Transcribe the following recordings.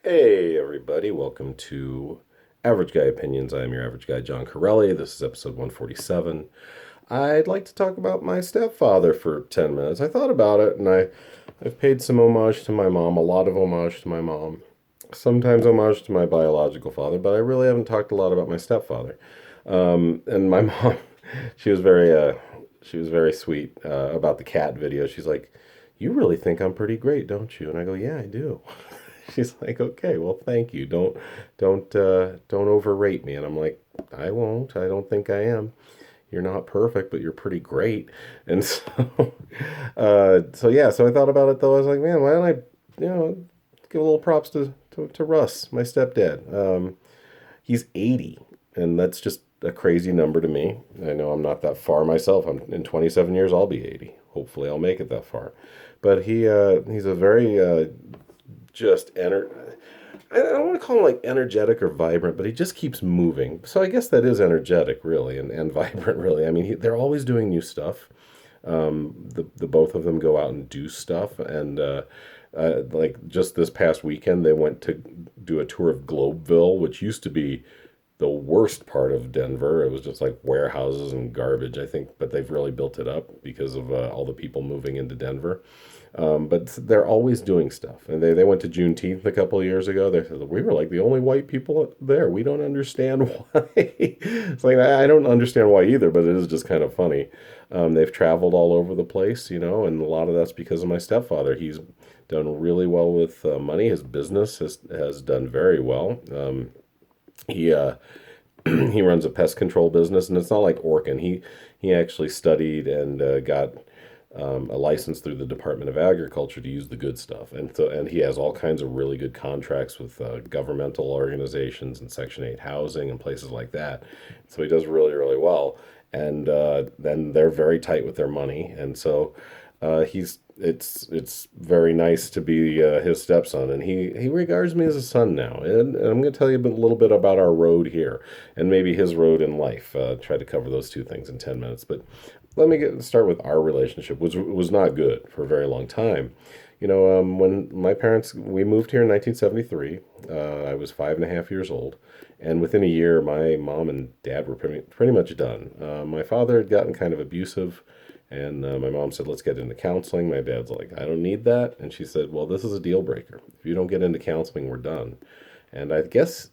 Hey, everybody, welcome to Average Guy Opinions. I am your average guy, John Corelli. This is episode 147. I'd like to talk about my stepfather for 10 minutes. I thought about it and I've paid some homage to my mom, a lot of homage to my mom, sometimes homage to my biological father, but I really haven't talked a lot about my stepfather. And my mom, she was very sweet about the cat video. She's like, "You really think I'm pretty great, don't you?" And I go, "Yeah, I do." She's like, "Okay, well, thank you. Don't overrate me." And I'm like, "I won't. I don't think I am. You're not perfect, but you're pretty great." And so yeah. So I thought about it though. I was like, "Man, why don't I give a little props to Russ, my stepdad. He's 80, and that's just a crazy number to me. I know I'm not that far myself. I'm in 27 years. I'll be 80. Hopefully, I'll make it that far. But he's a very just ener- I don't want to call him like energetic or vibrant, but he just keeps moving. So I guess that is energetic, really, and vibrant, really. I mean, they're always doing new stuff. The both of them go out and do stuff, and like just this past weekend, they went to do a tour of Globeville, which used to be the worst part of Denver. It was just like warehouses and garbage, I think, but they've really built it up because of all the people moving into Denver. But they're always doing stuff. And they went to Juneteenth a couple of years ago. They said, "We were like the only white people there. We don't understand why." It's like, I don't understand why either, but it is just kind of funny. They've traveled all over the place, and a lot of that's because of my stepfather. He's done really well with money. His business has done very well. He he runs a pest control business, and it's not like Orkin. He actually studied and got a license through the Department of Agriculture to use the good stuff, and he has all kinds of really good contracts with governmental organizations and Section 8 housing and places like that. So he does really really well, and then they're very tight with their money, and so he's it's very nice to be his stepson, and he regards me as a son now. And I'm going to tell you a little bit about our road here, and maybe his road in life. Try to cover those two things in 10 minutes, but let me start with our relationship, which was not good for a very long time. When my parents we moved here in 1973, I was 5.5 years old, and within a year, my mom and dad were pretty much done. My father had gotten kind of abusive. And my mom said, "Let's get into counseling." My dad's like, "I don't need that." And she said, "Well, this is a deal breaker. If you don't get into counseling, we're done." And I guess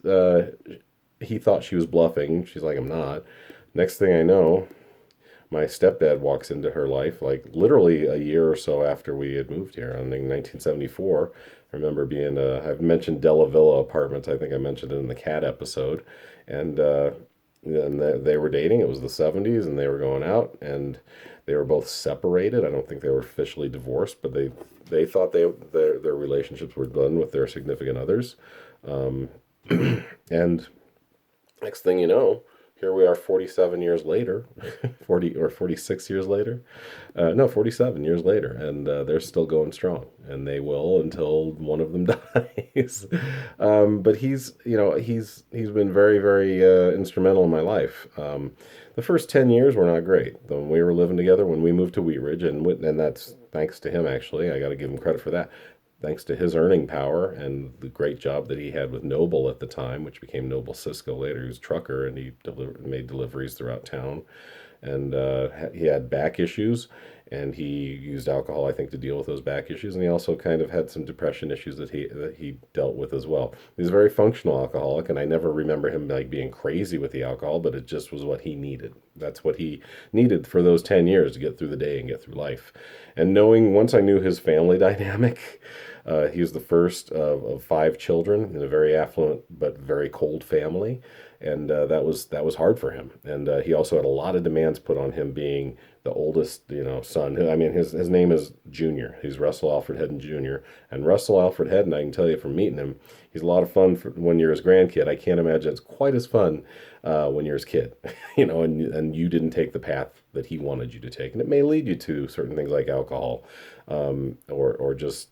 he thought she was bluffing. She's like, "I'm not." Next thing I know, my stepdad walks into her life, like literally a year or so after we had moved here. In 1974, I remember being, I've mentioned Della Villa Apartments. I think I mentioned it in the cat episode. And they were dating. It was the 70s, and they were going out, and they were both separated. I don't think they were officially divorced, but they thought their relationships were done with their significant others. Um, and next thing you know, here we are 47 years later, 40 or 46 years later. No, 47 years later, and they're still going strong, and they will until one of them dies. But he's been very, very instrumental in my life. The first 10 years were not great. When we were living together, when we moved to Wheat Ridge, and that's thanks to him, actually. I got to give him credit for that. Thanks to his earning power and the great job that he had with Noble at the time, which became Noble Cisco later. He was a trucker, and he made deliveries throughout town. And he had back issues, and he used alcohol, I think, to deal with those back issues. And he also kind of had some depression issues that he dealt with as well. He's a very functional alcoholic, and I never remember him like being crazy with the alcohol, but it just was what he needed. That's what he needed for those 10 years to get through the day and get through life. And knowing once I knew his family dynamic, he was the first of five children in a very affluent but very cold family, and that was hard for him. And he also had a lot of demands put on him, being the oldest, son. I mean, his name is Junior. He's Russell Alfred Hedden Jr. And Russell Alfred Hedden, I can tell you from meeting him, he's a lot of fun when you're his grandkid. I can't imagine it's quite as fun when you're his kid, and you didn't take the path that he wanted you to take, and it may lead you to certain things like alcohol, or just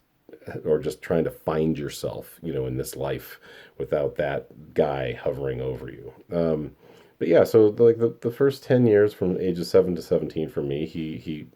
trying to find yourself, in this life without that guy hovering over you. But yeah, so like the first 10 years from ages 7 to 17 for me, he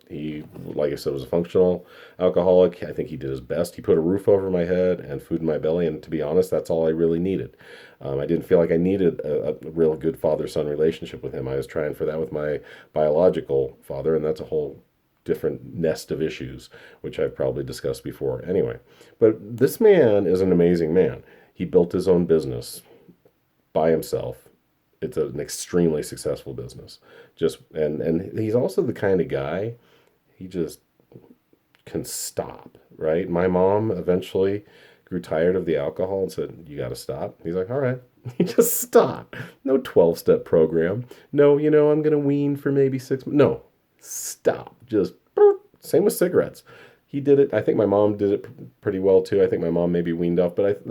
He, like I said, was a functional alcoholic. I think he did his best. He put a roof over my head and food in my belly, and to be honest, that's all I really needed. I didn't feel like I needed a real good father-son relationship with him. I was trying for that with my biological father, and that's a whole different nest of issues, which I've probably discussed before. Anyway, but this man is an amazing man. He built his own business by himself. It's an extremely successful business. Just and he's also the kind of guy, he just can stop, right? My mom eventually grew tired of the alcohol and said, "You got to stop." He's like, "All right." He just stopped. No 12-step program. No, I'm going to wean for maybe 6 months. No, stop. Just same with cigarettes. He did it. I think my mom did it pretty well too. I think my mom maybe weaned off, but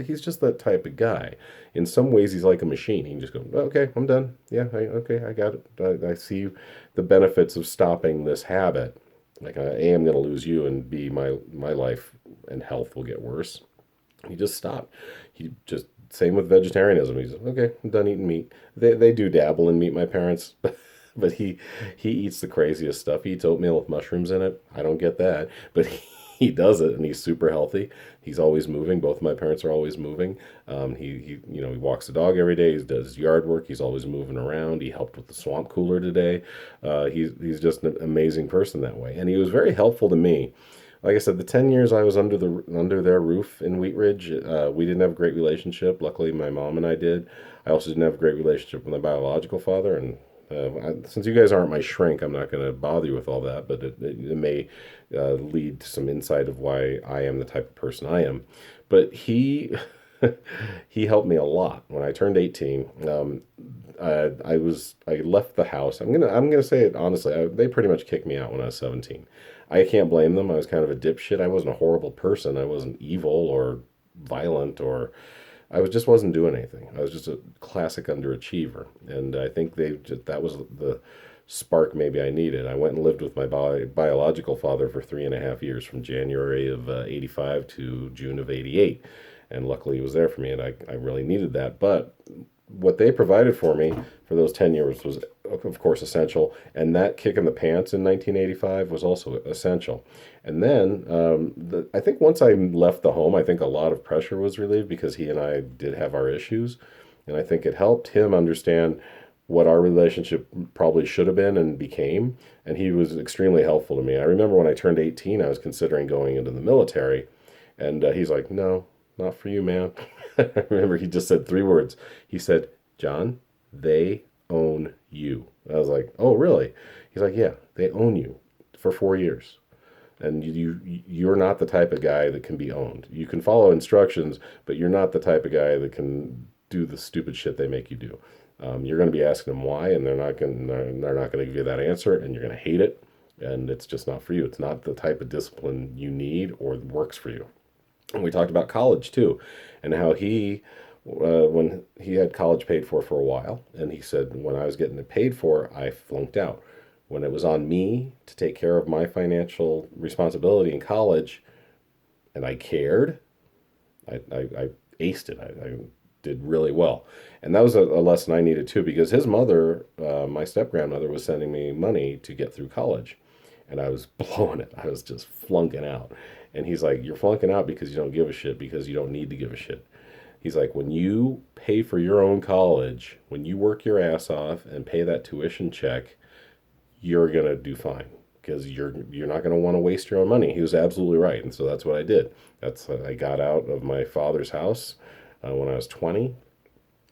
he's just that type of guy. In some ways, he's like a machine. He can just go, "Okay, I'm done. Yeah, okay, I got it. I see the benefits of stopping this habit. Like, A, I'm going to lose you, and B, my life and health will get worse." He just stopped. He just Same with vegetarianism. He's okay. I'm done eating meat. They do dabble in meat, my parents, but he eats the craziest stuff. He eats oatmeal with mushrooms in it. I don't get that, but he does it, and he's super healthy. He's always moving. Both of my parents are always moving. He walks the dog every day. He does his yard work. He's always moving around. He helped with the swamp cooler today. He's just an amazing person that way, and he was very helpful to me. Like I said, the 10 years I was under their roof in Wheat Ridge, we didn't have a great relationship. Luckily, my mom and I did. I also didn't have a great relationship with my biological father, and since you guys aren't my shrink, I'm not going to bother you with all that, but it may lead to some insight of why I am the type of person I am. But he helped me a lot. When I turned 18, I left the house. I'm gonna say it honestly. They pretty much kicked me out when I was 17. I can't blame them. I was kind of a dipshit. I wasn't a horrible person. I wasn't evil or violent, or just wasn't doing anything. I was just a classic underachiever, and I think that was the spark maybe I needed. I went and lived with my biological father for 3.5 years, from January of '85 to June of '88, and luckily he was there for me, and I really needed that. But what they provided for me for those 10 years was, of course, essential. And that kick in the pants in 1985 was also essential. And then I think once I left the home, I think a lot of pressure was relieved, because he and I did have our issues. And I think it helped him understand what our relationship probably should have been and became. And he was extremely helpful to me. I remember when I turned 18, I was considering going into the military. And he's like, "No, not for you, man." I remember he just said 3 words. He said, "John, they own you." I was like, "Oh, really?" He's like, "Yeah, they own you for 4 years. And you're not the type of guy that can be owned. You can follow instructions, but you're not the type of guy that can do the stupid shit they make you do. You're going to be asking them why, and they're not going to give you that answer, and you're going to hate it, and it's just not for you. It's not the type of discipline you need or works for you." And we talked about college too, and how when he had college paid for a while, and he said, when I was getting it paid for, I flunked out. When it was on me to take care of my financial responsibility in college, and I cared, I aced it. I did really well. And that was a lesson I needed too, because his mother, my step grandmother, was sending me money to get through college. And I was blowing it. I was just flunking out. And he's like, "You're flunking out because you don't give a shit, because you don't need to give a shit." He's like, "When you pay for your own college, when you work your ass off and pay that tuition check, you're gonna do fine, because you're not gonna want to waste your own money." He was absolutely right, and so that's what I did. I got out of my father's house when I was 20.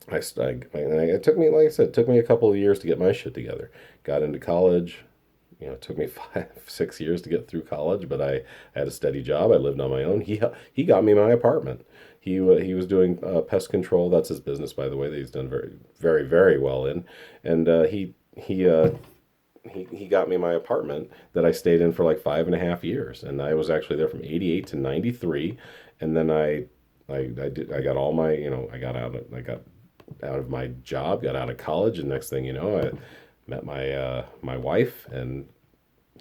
It took me, like I said, it took me a couple of years to get my shit together. Got into college. It took me 5, 6 years to get through college, but I had a steady job. I lived on my own. He got me my apartment. He was doing pest control. That's his business, by the way, that he's done very, very, very well in. And he got me my apartment that I stayed in for like 5.5 years, and I was actually there from '88 to '93. And then I got all my, I got out of my job, got out of college, and next thing you know, I met my wife, and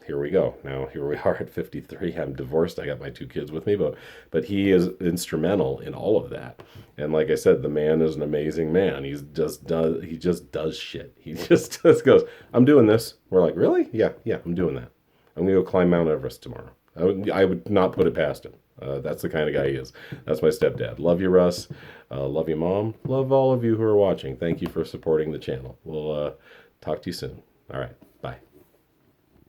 here we go. Now here we are at 53. I'm divorced. I got my 2 kids with me, but he is instrumental in all of that. And like I said, the man is an amazing man. He just does shit. He just goes, "I'm doing this." We're like, "Really?" "Yeah, I'm doing that." I'm gonna go climb Mount Everest tomorrow. I would not put it past him. That's the kind of guy he is. That's my stepdad. Love you, Russ. Love you, Mom. Love all of you who are watching. Thank you for supporting the channel. We'll talk to you soon. All right. Bye.